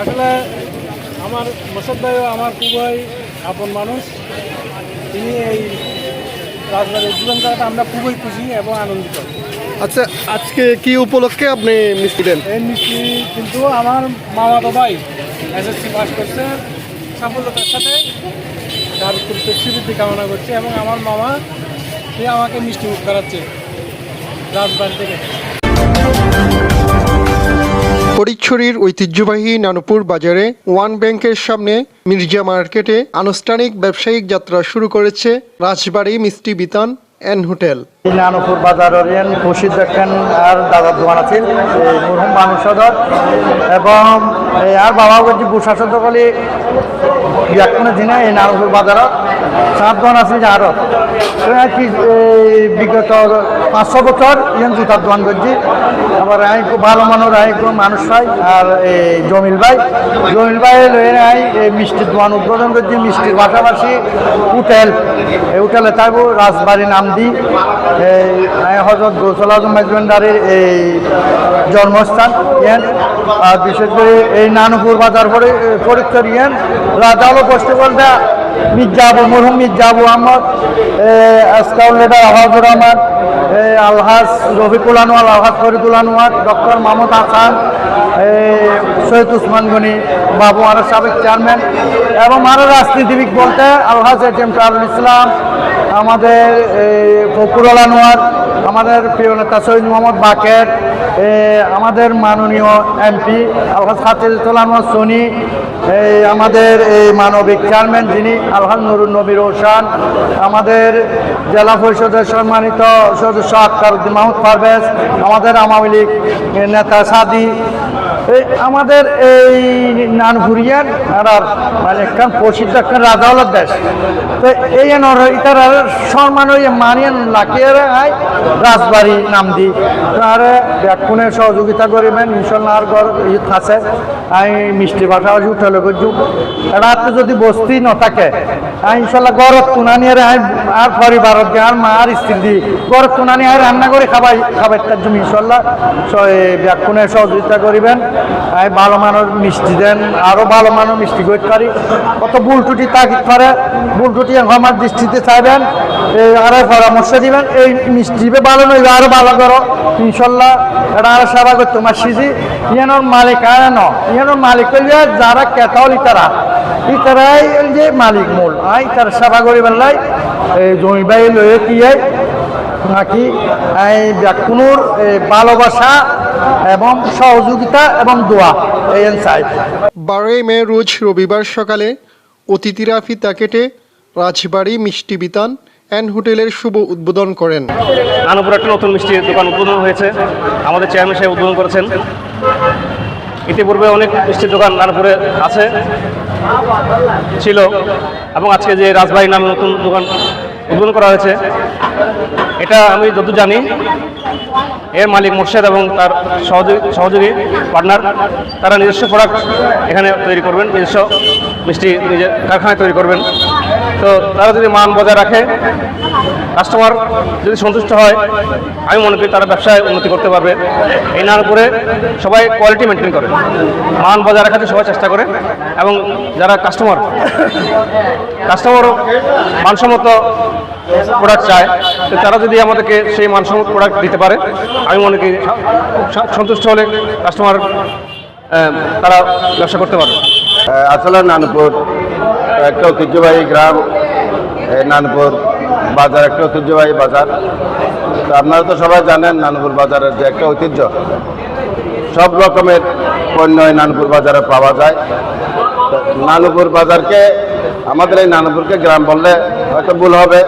আসলে আমার মোর্শেদ ভাইও আমার খুবই আপন মানুষ। তিনি এই রাজবাড়ির উদ্বোধন করাটা আমরা খুবই খুশি এবং আনন্দিত। আচ্ছা, আজকে কি উপলক্ষে আপনি মিষ্টি দেন? এই মিষ্টি কিন্তু আমার মামাতো ভাই এসএসসি পাস করছে সাফল্যতার সাথে, তার শ্রীবৃদ্ধি কামনা করছে এবং আমার মামা সে আমাকে মিষ্টি মুখ করাচ্ছে রাজবাড়ি থেকে। ফটিকছড়ির ঐতিহ্যবাহী নানুপুর বাজারে ওয়ান ব্যাংকের সামনে মির্জা মার্কেটে আনুষ্ঠানিক ব্যবসায়িক যাত্রা শুরু করেছে রাজবাড়ি মিষ্টি বিতান অ্যান্ড হোটেল। নানুপুর বাজারের খুশি দেখেন আর দাদার দোকান আছে মরহুম মানুষ সদর এবং আর বাবা বলছি বুসা সদরকালী কোনো দিনে এই নানুপুর বাজারত চার দোকান আছে যে আরও বিগত 500 বছর ইয়ান জুতার দোকান করছি। আবার খুব ভালো মানুষ পাই আর এই জমিল ভাই লয়ে এই মিষ্টির দোকান উদ্বোধন করছি। মিষ্টির পাশাপাশি হোটেল, এই হোটেলে থাকবো রাজবাড়ি নাম দিই হজরত গৌসুল আজম মেজবান্ডারের এই জন্মস্থান ইয়ান। আর বিশেষ করে এই নানুপুর বাজার পরিচর ইয়ান রাজা হলো কষ্ট বলতে মির্জাবু মরহুম মির্জাবু আহমদ, আজকাল লেডার আহাজুর রহমান, আলহাজ রফিকুল আনোয়ার, আলহাজ ফরিদুল আনোয়ার, ডক্টর মাহমুদ হাসান, সৈয়দ উসমান গনি বাবু, আর সাবেক চেয়ারম্যান এবং আরও রাজনীতিবিদ বলতে আলহাজ এম কারুল ইসলাম, আমাদের ফখরুল আনোয়ার, আমাদের প্রিয় নেতা সৈয়দ মোহাম্মদ বাকের, আমাদের মাননীয় এমপি আলহাজ খাতিরুল আনোয়ার সোনি, আমাদের এই মানবিক চেয়ারম্যান যিনি আলহাজ নুরুন নবী রোশান, আমাদের জেলা পরিষদের সম্মানিত সদস্য আক্তার উদ্দিন মাহমুদ পারভেজ, আমাদের আওয়ামী লীগ নেতা সাদি, আমাদের এই নানপুরিয়ান আর মানে একখান প্রসিদ্ধ একখান রাজাওয়ালার দেশ। তো এই ইতার সম্মান মানিয়ে লাখিয়ে আয় রাজবাড়ি নাম দিই আর ব্যাকুণে সহযোগিতা করিবেন ইনশাল্লাহ। আর ঘর আছে আমি মিষ্টি ভাষা উঠে করছু রাত যদি বস্তি ন থাকে ইনশাল্লাহ গরত তুনানি আর পরিবারত আর মা আর স্ত্রী দিই গরত তুনানি আর রান্না করে খাবার তার জন্য ইনশাল্লাহ ব্যাকুণে সহযোগিতা করিবেন। ভালো মানুষ মিষ্টি দেন, আরও ভালো মানুষ মিষ্টি করতে পারি। কত ভুল ত্রুটি তাগিদ করে ভুল ত্রুটি আমার দৃষ্টিতে চাইবেন, আরও পরামর্শ দিবেন। এই মিষ্টি ভালো নয় আরও ভালো করো ইনশাল্লাহ। এটা আরও সেবা করতো তোমার সিজি ইয়ানোর মালিক আর ন ইয়ানোর মালিক করলে যারা কেতাল ইতারাই যে মালিক মূল ইতার সেবা করিবেন লাই এই জমি বাই লয়ে কি নাকি এই ব্যাকুনুর ভালোবাসা এবং সহযোগিতা এবং দোয়া এই চাই। 12 মে রোজ রবিবার সকালে অতিথিরা ফিতা কেটে রাজবাড়ি মিষ্টি বিতান অ্যান্ড হোটেলের শুভ উদ্বোধন করেন। নানুপুর একটা নতুন মিষ্টির দোকান উদ্বোধন হয়েছে, আমাদের চেয়ারম্যান সাহেব উদ্বোধন করেছেন। ইতিপূর্বে অনেক মিষ্টির দোকান নানুপুরে আছে ছিল এবং আজকে যে রাজবাড়ি নামে নতুন দোকান উদ্বোধন করা হয়েছে, এটা আমি যত জানি এর মালিক মোর্শেদ এবং তার সহযোগী পার্টনার তারা নিজস্ব প্রোডাক্ট এখানে তৈরি করবেন, নিজস্ব মিষ্টি নিজের কারখানায় তৈরি করবেন। তো তারা যদি মান বজায় রাখে, কাস্টমার যদি সন্তুষ্ট হয়, আমি মনে করি তারা ব্যবসায় উন্নতি করতে পারবে। এই নানুপুরে সবাই কোয়ালিটি মেনটেন করে, মান বজায় রাখাতে সবাই চেষ্টা করে এবং যারা কাস্টমারও মানসম্মত প্রোডাক্ট চায়, তো তারা যদি আমাদেরকে সেই মানসম্মত প্রোডাক্ট দিতে পারে, আমি মনে করি সন্তুষ্ট হলে কাস্টমার তারা ব্যবসা করতে পারবে। আসলে নানুপুর একটা ঐতিহ্যবাহী গ্রাম, নানুপুর বাজার একটা ঐতিহ্যবাহী বাজার। তো আপনারা তো সবাই জানেন নানুপুর বাজারের যে একটা ঐতিহ্য, সব রকমের পণ্য নানুপুর বাজারে পাওয়া যায়। নানুপুর বাজারকে আমাদের এই নানুপুরকে গ্রাম বললে হয়তো ভুল হবে।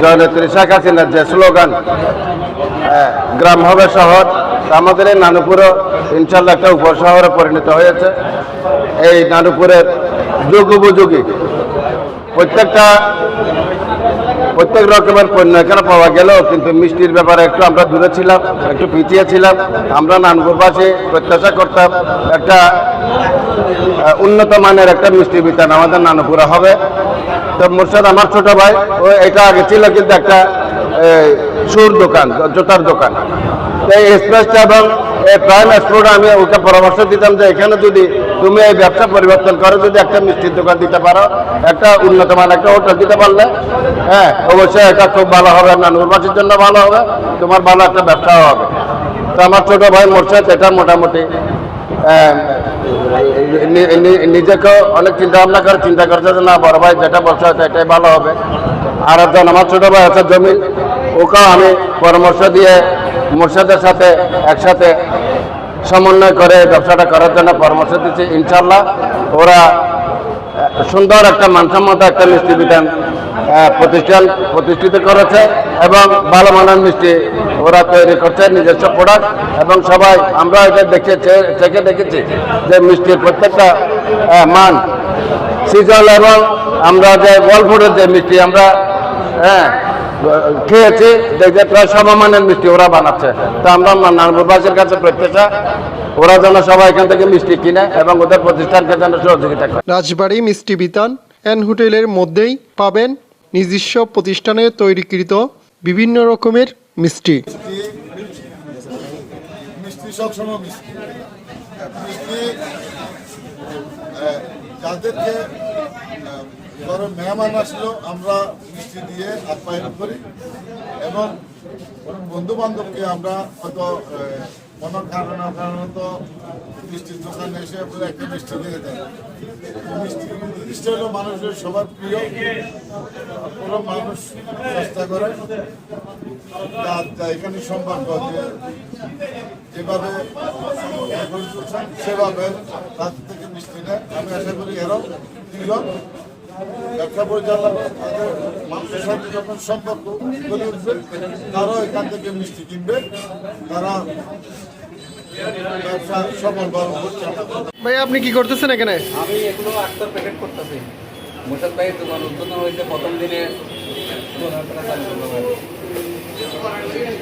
জয়নেত্রী শেখ হাসিনার যে স্লোগান গ্রাম হবে শহর, আমাদের এই নানুপুরও ইনশাল্লাহ একটা উপশহরে পরিণত হয়েছে। এই নানুপুরের যুগ উপযোগী প্রত্যেক রকমের পণ্য এখানে পাওয়া গেলেও কিন্তু মিষ্টির ব্যাপারে একটু আমরা দূরে ছিলাম, একটু পিছিয়ে ছিলাম। আমরা নানুপুরবাসী প্রত্যাশা করতাম একটা উন্নত মানের একটা মিষ্টি বিতান আমাদের নানুপুরে হবে। তো মোর্শেদ আমার ছোট ভাই, ও এটা আগে ছিল কিন্তু একটা শুর দোকান, জুতার দোকান। এই এক্সপ্রেসটা এবং প্রাইম এক্সপ্লোরটা আমি ওকে পরামর্শ দিতাম যে এখানে যদি তুমি এই ব্যবসা পরিবর্তন করে যদি একটা মিষ্টির দোকান দিতে পারো, একটা উন্নত মানের একটা হোটেল দিতে পারলে, হ্যাঁ অবশ্যই এটা খুব ভালো হবে, নানুরবাসীর জন্য ভালো হবে, তোমার ভালো একটা ব্যবসাও হবে। তো আমার ছোট ভাই মোর্শেদ এটা মোটামুটি নিজেকেও অনেক চিন্তা করছে যে না বড় ভাই যেটা বলছে হয়তো এটাই ভালো হবে। আর একজন আমার ছোট ভাই আছে জমিল, ওকেও আমি পরামর্শ দিয়ে মোর্শেদের সাথে একসাথে সমন্বয় করে ব্যবসাটা করার জন্য পরামর্শ দিচ্ছি। ইনশাল্লাহ ওরা সুন্দর একটা মানসম্মত একটা মিষ্টি বিতান প্রতিষ্ঠিত করেছে এবং ভালো মানের মিষ্টি ওরা তৈরি করছে নিজস্ব প্রোডাক্ট। এবং সবাই আমরা এটা দেখেছি যে মিষ্টির প্রত্যেকটা মান সিজন এবং আমরা যে ওয়ালফুডের যে মিষ্টি আমরা খেয়েছি দেখতে প্রায় সমমানের মিষ্টি ওরা বানাচ্ছে। তো আমরা নানুরবাসীর কাছে প্রত্যাশা ওরা যেন সবাই এখান থেকে মিষ্টি কিনে এবং ওদের প্রতিষ্ঠানকে যেন সহযোগিতা করে। রাজবাড়ী মিষ্টি বিতান অ্যান্ড হোটেলের মধ্যেই পাবেন নিজস্ব প্রতিষ্ঠানে তৈরিকৃত বিভিন্ন রকমের মিষ্টি। মিষ্টি সবসময় মিষ্টি যাদেরকে ধরো মেহমান আসলো আমরা মিষ্টি দিয়ে আপ্যায়ন করি এবং বন্ধু বান্ধবকে আমরা হয়তো কোনো কারণত মিষ্টির দোকানে এসে একটা মিষ্টি দিয়ে দেয়। মিষ্টি হলো মানুষের সবার প্রিয়, কোনো মানুষ চেষ্টা করে এখানে সম্পর্ক যেভাবে সেভাবে তাদের থেকে মিষ্টি নেয়। আমি আশা করি এরাও দুজন ব্যবসা পরিচালনা তাদের মানুষের সাথে যখন সম্পর্ক গড়ে উঠবে তারাও এখান থেকে মিষ্টি কিনবে, তারা ব্যবসা সফলভাবে পরিচালনা করবে। ভাই আপনি কি করতেছেন এখানে? আমি এগুলো আক্তার প্যাকেট করতেছি। মোর্শেদ ভাইয়ের দোকান উদ্বোধন হয়েছে প্রথম দিনে